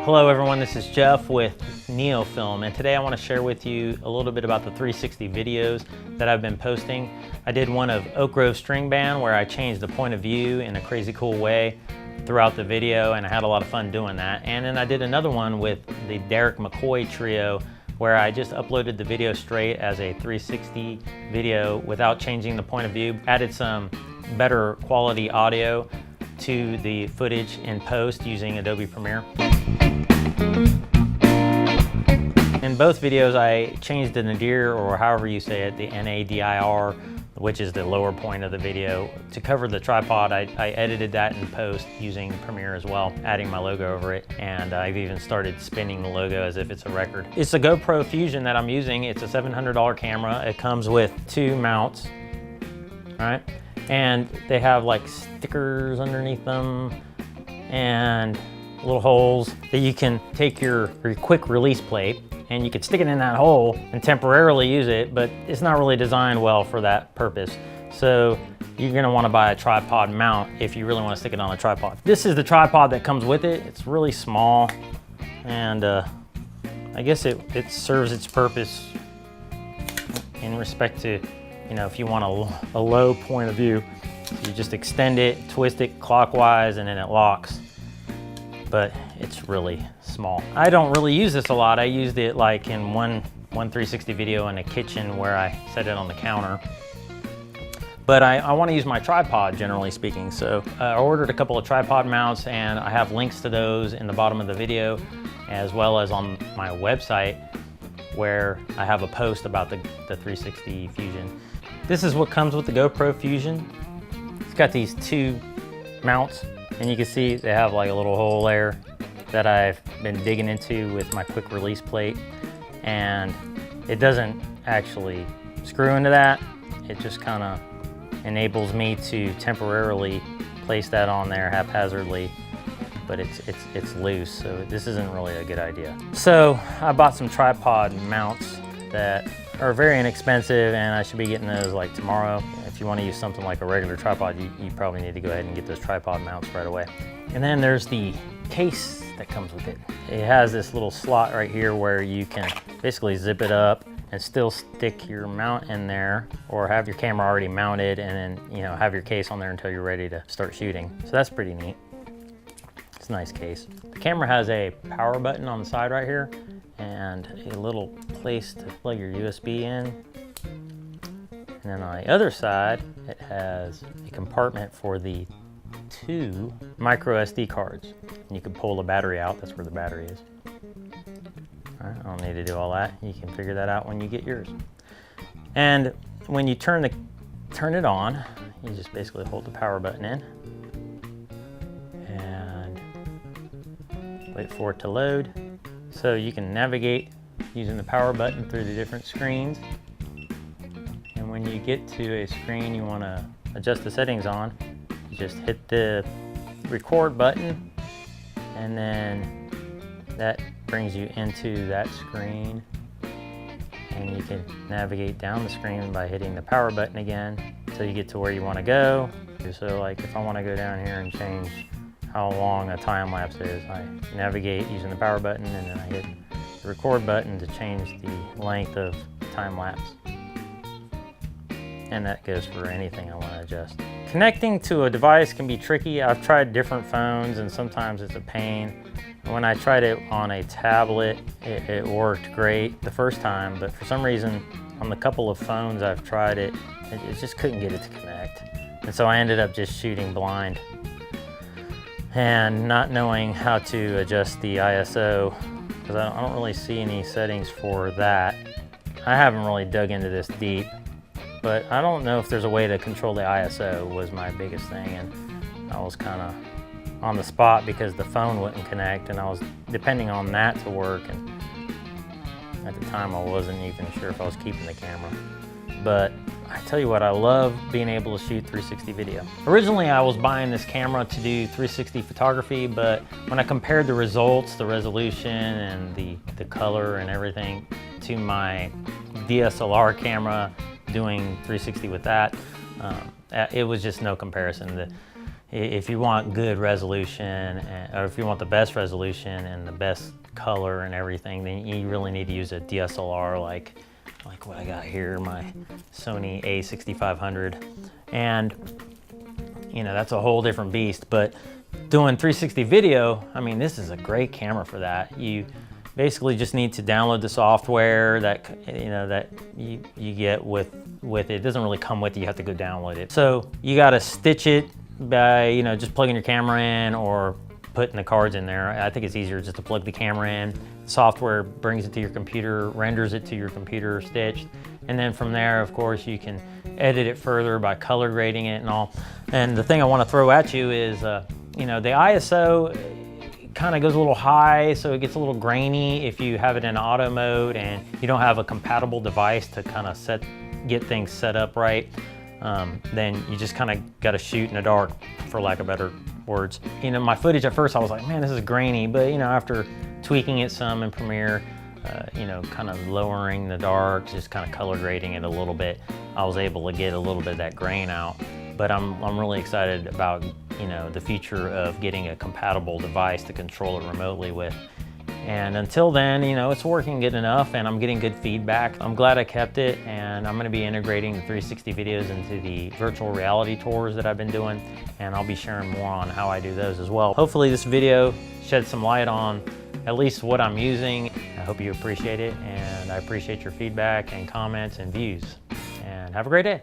Hello everyone, this is Jeff with Neofilm, and today I want to share with you a little bit about the 360 videos that I've been posting. I did one of Oak Grove String Band where I changed the point of view in a crazy cool way throughout the video, and I had a lot of fun doing that. And then I did another one with the Derek McCoy trio where I just uploaded the video straight as a 360 video without changing the point of view, added some better quality audio to the footage in post using Adobe Premiere. In both videos I changed the nadir, or however you say it, the NADIR, which is the lower point of the video. To cover the tripod, I edited that in post using Premiere as well, adding my logo over it, and I've even started spinning the logo as if it's a record. It's a GoPro Fusion that I'm using. It's a $700 camera. It comes with two mounts, all right? And they have like stickers underneath them and little holes that you can take your quick release plate and you can stick it in that hole and temporarily use it, but it's not really designed well for that purpose. So you're gonna wanna buy a tripod mount if you really wanna stick it on a tripod. This is the tripod that comes with it. It's really small, and I guess it serves its purpose in respect to, you know, if you want a low point of view, you just extend it, twist it clockwise, and then it locks. But it's really small. I don't really use this a lot. I used it like in one 360 video in a kitchen where I set it on the counter. But I want to use my tripod, generally speaking. So I ordered a couple of tripod mounts, and I have links to those in the bottom of the video, as well as on my website where I have a post about the 360 Fusion. This is what comes with the GoPro Fusion. It's got these two mounts, and you can see they have like a little hole there that I've been digging into with my quick release plate, and it doesn't actually screw into that. It just kind of enables me to temporarily place that on there haphazardly, but it's loose, so this isn't really a good idea. So I bought some tripod mounts that are very inexpensive, and I should be getting those like tomorrow. If you want to use something like a regular tripod, you probably need to go ahead and get those tripod mounts right away. And then there's the case that comes with it. It has this little slot right here where you can basically zip it up and still stick your mount in there, or have your camera already mounted and then, you know, have your case on there until you're ready to start shooting. So that's pretty neat. It's a nice case. The camera has a power button on the side right here and a little place to plug your USB in. And then on the other side, it has a compartment for the two micro SD cards. And you can pull the battery out. That's where the battery is. All right, I don't need to do all that. You can figure that out when you get yours. And when you turn it on, you just basically hold the power button in and wait for it to load. So you can navigate using the power button through the different screens. And when you get to a screen you want to adjust the settings on, you just hit the record button, and then that brings you into that screen. And you can navigate down the screen by hitting the power button again until you get to where you want to go. So like if I want to go down here and change how long a time lapse is, I navigate using the power button, and then I hit the record button to change the length of time lapse. And that goes for anything I want to adjust. Connecting to a device can be tricky. I've tried different phones and sometimes it's a pain. When I tried it on a tablet, it worked great the first time, but for some reason on the couple of phones I've tried it just couldn't get it to connect. And so I ended up just shooting blind and not knowing how to adjust the ISO, because I don't really see any settings for that. I haven't really dug into this deep, but I don't know if there's a way to control the ISO was my biggest thing, and I was kind of on the spot because the phone wouldn't connect, and I was depending on that to work, and at the time I wasn't even sure if I was keeping the camera. But I tell you what, I love being able to shoot 360 video. Originally I was buying this camera to do 360 photography, but when I compared the results, the resolution and the color and everything to my DSLR camera doing 360 with that, it was just no comparison. if you want good resolution, or if you want the best resolution and the best color and everything, then you really need to use a DSLR like what I got here, my Sony A6500. And you know, that's a whole different beast. But doing 360 video, I mean, this is a great camera for that. You basically just need to download the software that you get with it. It doesn't really come with it, you have to go download it. So you got to stitch it by just plugging your camera in or putting the cards in there. I think it's easier just to plug the camera in. Software brings it to your computer, renders it to your computer stitched, and then from there, of course, you can edit it further by color grading it and all. And the thing I want to throw at you is, the ISO kind of goes a little high, so it gets a little grainy if you have it in auto mode and you don't have a compatible device to kind of get things set up right. Then you just kind of got to shoot in the dark, for lack of better words. My footage at first I was like, man, this is grainy, but after tweaking it some in Premiere, kind of lowering the dark, just kind of color grading it a little bit, I was able to get a little bit of that grain out. But I'm really excited about the future of getting a compatible device to control it remotely with. And until then, it's working good enough and I'm getting good feedback. I'm glad I kept it, and I'm going to be integrating the 360 videos into the virtual reality tours that I've been doing, and I'll be sharing more on how I do those as well. Hopefully this video shed some light on at least what I'm using. I hope you appreciate it, and I appreciate your feedback and comments and views. And have a great day.